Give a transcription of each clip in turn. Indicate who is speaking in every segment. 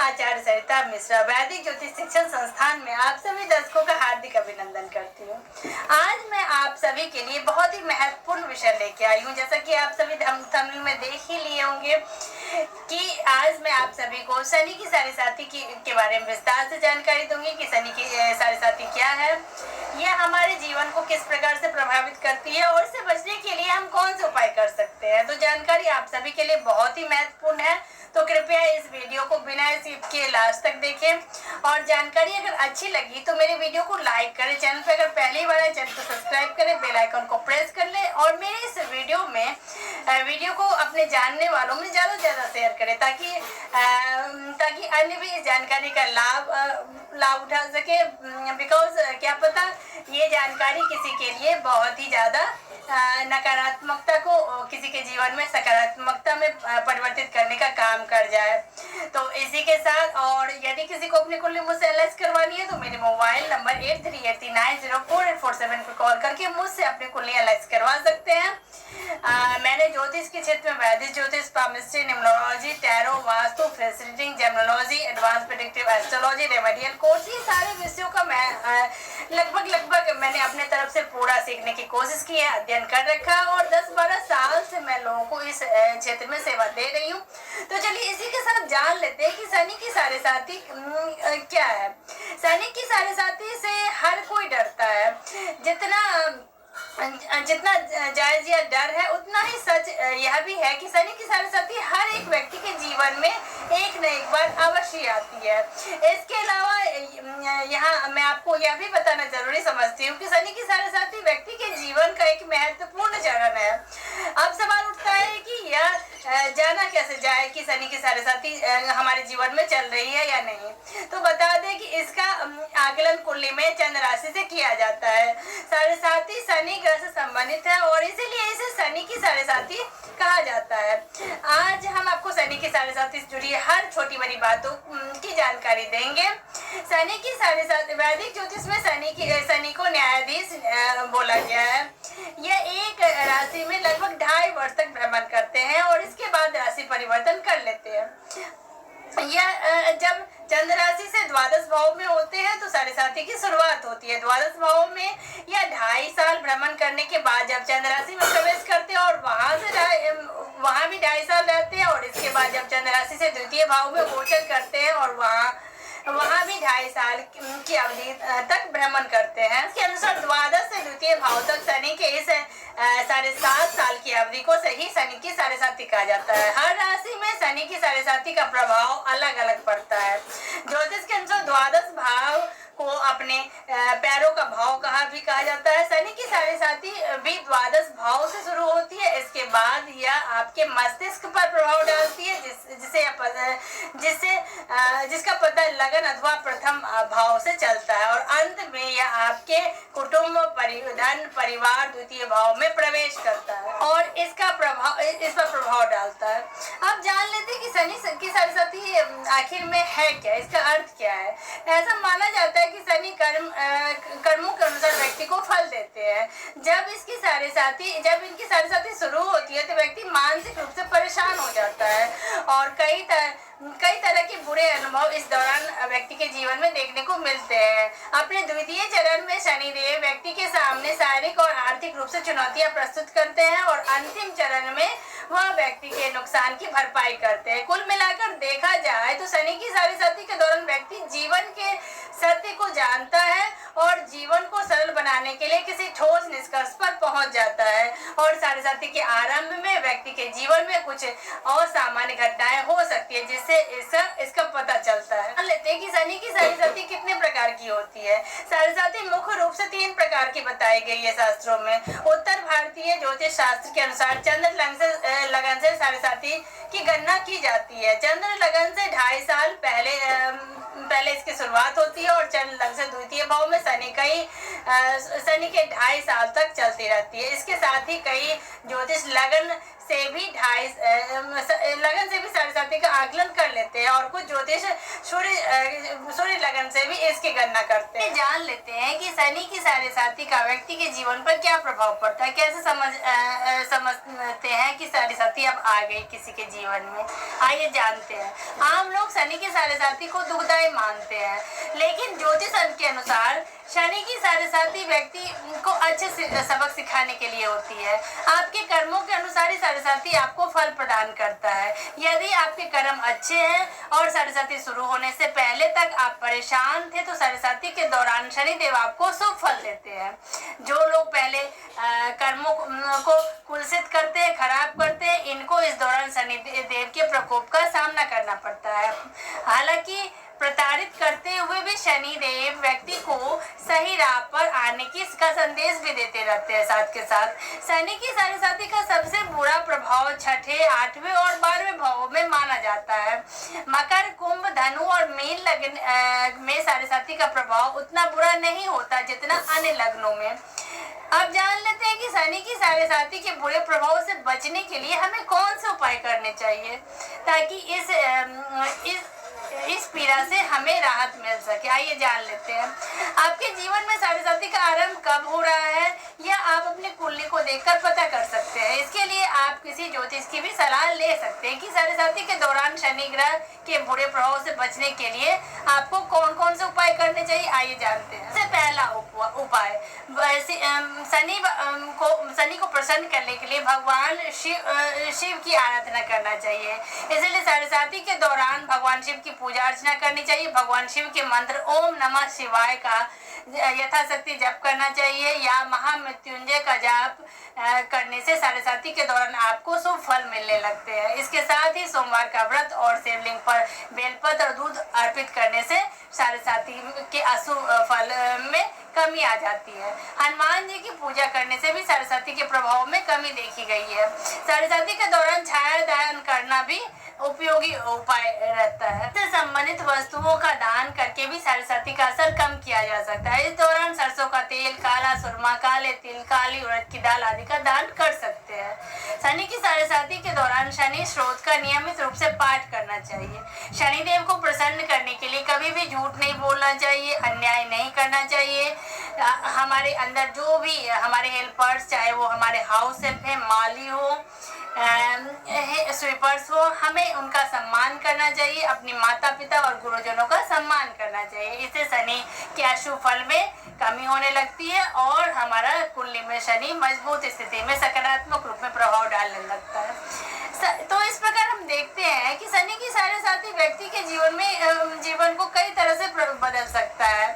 Speaker 1: आचार्य सरिता मिश्रा वैदिक ज्योतिष शिक्षण संस्थान में आप सभी दर्शकों का हार्दिक अभिनंदन करती हूँ। आज मैं आप सभी के लिए बहुत ही महत्वपूर्ण विषय लेके आई हूँ। जैसा कि आप सभी थंबनेल में देख ही लिए होंगे कि आज मैं आप सभी को शनि की साढ़े साथी के बारे में विस्तार से जानकारी दूंगी कि शनि की साढ़े साथी क्या है, यह हमारे जीवन को किस प्रकार से प्रभावित करती है और इससे बचने के लिए हम कौन से उपाय कर सकते हैं। तो जानकारी आप सभी के लिए बहुत ही महत्वपूर्ण है, तो कृपया इस वीडियो को बिना स्किप किए लास्ट तक देखें और जानकारी अगर अच्छी लगी तो मेरे वीडियो को लाइक करें, चैनल पर अगर पहली बार है चैनल को सब्सक्राइब करें, बेल आइकन को प्रेस कर लें और मेरे इस वीडियो को अपने जानने वालों में ज़्यादा से ज़्यादा शेयर करें ताकि अन्य भी इस जानकारी का लाभ उठा सके। बिकॉज क्या पता ये जानकारी किसी के लिए बहुत ही ज़्यादा नकारात्मकता को किसी के जीवन में सकारात्मकता में परिवर्तित करने का काम कर जाए। तो इसी के साथ और यदि किसी को अपनी कुंडली मुझसे एनालाइज करवानी है तो मेरे मोबाइल नंबर 8389044847 पर कॉल करके मुझसे अपनी कुंडली एनालाइज करवा सकते हैं। मैंने ज्योतिष के क्षेत्र में वैदिक ज्योतिष, palmistry, numerology, tarot, vastu, face reading, gemology, advance predictive astrology, remedial course, ये सारे विषयों का मैं लगभग मैंने अपने तरफ से पूरा सीखने की कोशिश की है, अध्ययन कर रखा है और 10-12 साल से मैं लोगों को इस क्षेत्र में सेवा दे रही हूँ। तो चलिए इसी के साथ जान लेते हैं कि शनि की साढ़े साथी क्या है। शनि की साढ़े साथी से हर कोई डरता है। जितना जायज या डर है उतना ही सच यह भी है कि शनि की साढ़े साथी हर एक व्यक्ति के जीवन में एक न एक बार अवश्य आती है। इसके अलावा यहाँ मैं आपको यह भी बताना जरूरी समझती हूँ कि शनि की साढ़े साथी व्यक्ति के जीवन का एक महत्वपूर्ण चरण है। अब सवाल उठता है कि यह जाना कैसे जाए कि शनि की साढ़े साथी हमारे जीवन में चल रही है या नहीं। तो बता दें कि इसका आकलन कुंडली में चंद्र राशि से किया जाता है। साढ़े साथी शनि ग्रह से संबंधित है और इसीलिए इसे शनि की साढ़े साथी कहा जाता है। आज हम आपको शनि की साढ़े साथी से जुड़ी हर छोटी बड़ी बातों की जानकारी देंगे। शनि की साढ़े साथी वैदिक ज्योतिष में शनि को न्यायाधीश बोला गया है। यह एक राशि में लगभग 2.5 वर्ष तक भ्रमण करते हैं और इसके बाद राशि परिवर्तन कर लेते हैं। यह जब चंद्र राशि से द्वादश भाव में होते हैं तो साढ़े साथी की शुरुआत होती है। द्वादश भाव में यह 2.5 साल भ्रमण करने के बाद जब चंद्र राशि में प्रवेश करते हैं और वहां भी 2.5 साल रहते हैं और इसके बाद जब चंद्र राशि से द्वितीय भाव में गोचर करते हैं और वहाँ भी 2.5 साल की अवधि तक भ्रमण करते हैं। इसके अनुसार द्वादश से द्वितीय भाव तक शनि के इस 7.5 साल की अवधि को सही शनि की साढ़े साथी कहा जाता है। हर राशि में शनि की साढ़े साथी का प्रभाव अलग अलग पड़ता है। ज्योतिष के अनुसार द्वादश भाव को अपने पैरों का भाव कहा जाता है। शनि की साढ़े साथी भी द्वादश भाव से शुरू होती है। इसके बाद यह आपके मस्तिष्क पर प्रभाव डालती है जिसका पता लगन अथवा प्रथम भाव से चलता है और अंत में यह आपके कुटुंब, धन, परिवार द्वितीय भाव में प्रवेश करता है और इस पर प्रभाव डालता है। अब जान लेते हैं कि शनि की साढ़े साथी आखिर में है क्या, इसका अर्थ क्या है। ऐसा माना जाता है कि शनि कर्मों के अनुसार व्यक्ति को फल देते हैं। जब इनकी साढ़े साथी शुरू होती है तो व्यक्ति मानसिक रूप से परेशान हो जाता है और कई तरह के बुरे अनुभव इस दौरान व्यक्ति के जीवन में देखने को मिलते हैं। अपने द्वितीय चरण में शनिदेव व्यक्ति के सामने शारीरिक और आर्थिक रूप से चुनौतियां प्रस्तुत करते हैं और अंतिम चरण में वह व्यक्ति के नुकसान की भरपाई करते हैं। कुल मिलाकर देखा जाए तो शनि की साढ़े साथी के दौरान व्यक्ति जीवन के सत्य को जानता है और जीवन को सरल बनाने के लिए किसी ठोस निष्कर्ष पर पहुंच जाता है और साढ़े साथी के आरंभ में व्यक्ति के जीवन में कुछ असामान्य घटनाएं हो सकती है जिससे इसका पता चलता है। मान लेते हैं कि शनि की साढ़े साथी कितने प्रकार की होती है। साढ़े साथी मुख्य रूप से 3 प्रकार की बताई गई है शास्त्रों में। उत्तर भारतीय ज्योतिष शास्त्र के अनुसार चंद्र लगन से साढ़े साथी की गणना की जाती है। चंद्र लगन से 2.5 साल पहले इसकी शुरुआत होती है और चंद्र लगन से द्वितीय भाव में शनि के 2.5 साल तक चलती रहती है। इसके साथ ही कई ज्योतिष लगन से भी साढ़े साथी का आकलन कर लेते हैं और कुछ ज्योतिष सूर्य लगन से भी इसकी गणना करते हैं। जान लेते हैं कि शनि की साढ़े साथी का व्यक्ति के जीवन पर क्या प्रभाव पड़ता है। कैसे समझते हैं कि साढ़े साथी अब आ गई किसी के जीवन में, आइए जानते हैं। आम लोग शनि के साढ़े साथी को दुखदायी मानते हैं, लेकिन ज्योतिष के अनुसार शनि की साढ़े साथी व्यक्ति को अच्छे सबक सिखाने के लिए होती है। आपके कर्मों के अनुसार ही साढ़े साथी आपको फल प्रदान करता है। यदि आपके कर्म अच्छे हैं और साढ़े साथी शुरू होने से पहले तक आप परेशान थे, तो साढ़े साथी के दौरान शनि देव आपको शुभ फल देते हैं। जो लोग पहले कर्मों को कुलसित करते हैं, खराब करते हैं, इनको इस दौरान शनि देव के प्रकोप का सामना करना पड़ता है। हालांकि प्रताड़ित करते हुए भी शनि देव व्यक्ति को सही राह पर आने की का संदेश भी देते रहते हैं। साथ के साथ शनि की साढ़े साथी का सबसे बुरा प्रभाव छठे, 8वें और 12वें भावों में माना जाता है। मकर, कुंभ, धनु और मीन लग्न में साढ़े साथी का प्रभाव उतना बुरा नहीं होता जितना अन्य लग्नों में। अब जान लेते हैं कि शनि की साढ़े साथी के बुरे प्रभाव से बचने के लिए हमें कौन से उपाय करने चाहिए ताकि इस पीड़ा से हमें राहत मिल सके। आइए जान लेते हैं। आपके जीवन में साढ़े साथी का आरंभ कब हो रहा है, या आप अपनी कुंडली को देखकर पता कर सकते हैं। इसके लिए आप किसी ज्योतिष की भी सलाह ले सकते हैं कि साढ़े साथी के दौरान शनि ग्रह के बुरे प्रभाव से बचने के लिए आपको कौन कौन से उपाय करने चाहिए। आइए जानते हैं। सबसे पहला उपाय, शनि को प्रसन्न करने के लिए भगवान शिव की आराधना करना चाहिए। इसलिए साढ़े साथी के दौरान भगवान शिव की पूजा अर्चना करनी चाहिए। भगवान शिव के मंत्र ओम नमः शिवाय का यथाशक्ति जप करना चाहिए, या महामृत्युंजय का जाप करने से साढ़े साथी के दौरान आपको शुभ फल मिलने लगते हैं। इसके साथ ही सोमवार का व्रत और शिवलिंग पर बेलपत्र और दूध अर्पित करने से साढ़े साथी के अशुभ फल में कमी आ जाती है। हनुमान जी की पूजा करने से भी साढ़े साथी के प्रभाव में कमी देखी गई है। साढ़े साथी के दौरान छाया दान करना भी उपयोगी उपाय रहता है। इससे संबंधित वस्तुओं का दान करके भी साढ़े साथी का असर कम किया जा सकता है। इस दौरान सरसों का तेल, काला सुरमा, काले तिल, काली उड़द की दाल आदि का दान कर सकते हैं। शनि की साढ़े साथी के दौरान शनि स्रोत का नियमित रूप से पाठ करना चाहिए। शनि देव को प्रसन्न करने के लिए कभी भी झूठ नहीं बोलना चाहिए, अन्याय नहीं करना चाहिए। हमारे अंदर जो भी हमारे हेल्पर्स, चाहे वो हमारे हाउस हेल्प है, माली हो, स्वीपर्स हो, हमें उनका सम्मान करना चाहिए। अपने माता पिता और गुरुजनों का सम्मान करना चाहिए। इससे शनि के अशुभ फल में कमी होने लगती है और हमारा कुंडली में शनि मजबूत स्थिति में सकारात्मक रूप में प्रभाव डालने लगता है। तो इस प्रकार हम देखते हैं कि शनि की साढ़े साथी व्यक्ति के जीवन को कई तरह से बदल सकता है।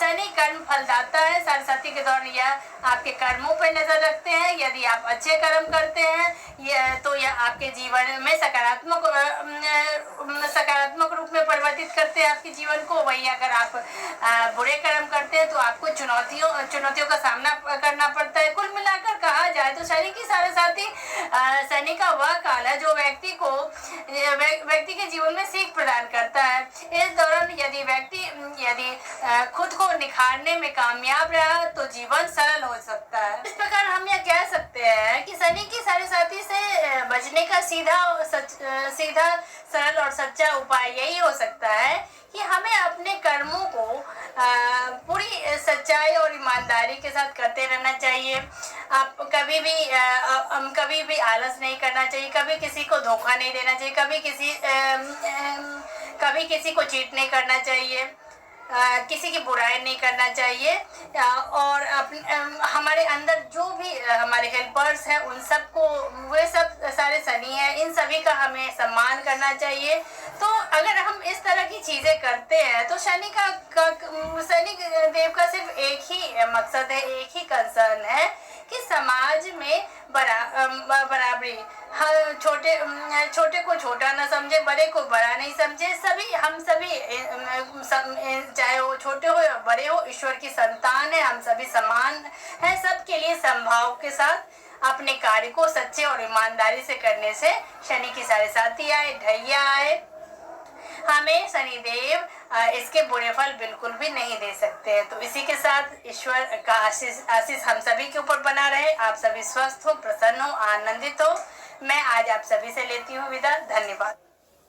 Speaker 1: शनि कर्म फलदाता है। साढ़े साथी के दौरान यह आपके कर्मों पर नजर रखते हैं। यदि आप अच्छे कर्म करते हैं तो यह आपके जीवन में सकारात्मक रूप में परिवर्तित करते हैं आपके जीवन को। वहीं अगर आप बुरे कर्म करते हैं तो आपको चुनौतियों का सामना करना पड़ता है। कुल मिलाकर कहा जाए तो शनि की साढ़े साथी शनि का वह काल है जो व्यक्ति के जीवन में सीख प्रदान करता है। इस दौरान यदि व्यक्ति खुद को निखारने में कामयाब रहा तो जीवन सरल हो सकता है। इस प्रकार हम यह कह सकते हैं कि शनि की साढ़े साथी से बचने का सीधा सरल और सच्चा उपाय यही हो सकता है कि हमें अपने कर्मों को पूरी सच्चाई और ईमानदारी के साथ करते रहना चाहिए। आप कभी भी आलस नहीं करना चाहिए, कभी किसी को धोखा नहीं देना चाहिए, कभी किसी को चीट नहीं करना चाहिए, किसी की बुराई नहीं करना चाहिए। और हमारे अंदर जो भी हमारे हेल्पर्स हैं उन सबको, वे सब सारे शनि हैं, इन सभी का हमें सम्मान करना चाहिए। तो अगर हम इस तरह की चीज़ें करते हैं तो शनि देव का सिर्फ एक ही मकसद है, एक ही कंसर्न है कि समाज में बराबरी, छोटे को छोटा न समझे, बड़े को बड़ा नहीं समझे। हम सभी चाहे वो छोटे हो या बड़े हो, ईश्वर की संतान है, हम सभी समान हैं। सबके लिए समभाव के साथ अपने कार्य को सच्चे और ईमानदारी से करने से शनि की साढ़े साथी आए, ढैया आए, हमें शनिदेव इसके बुरे फल बिल्कुल भी नहीं दे सकते हैं। तो इसी के साथ ईश्वर का आशीष हम सभी के ऊपर बना रहे। आप सभी स्वस्थ हो, प्रसन्न हो, आनंदित हो। मैं आज आप सभी से लेती हूँ विदा। धन्यवाद।